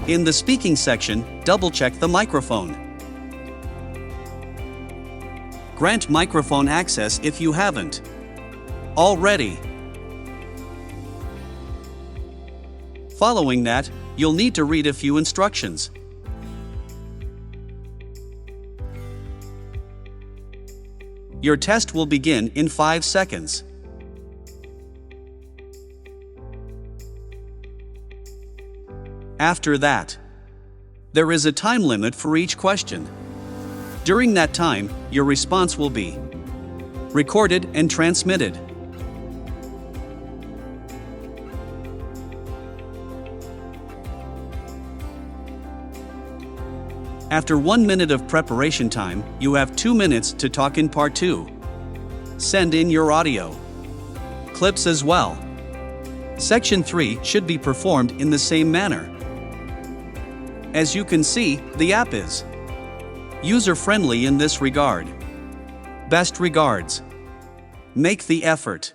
In the speaking section, double-check the microphone. Grant microphone access if you haven't already. Following that, you'll need to read a few instructions. Your test will begin in 5 seconds. After that, there is a time limit for each question. During that time, your response will be recorded and transmitted. After 1 minute of preparation time, you have 2 minutes to talk in part 2. Send in your audio clips as well. Section 3 should be performed in the same manner. As you can see, the app is user-friendly in this regard. Best regards. Make the effort.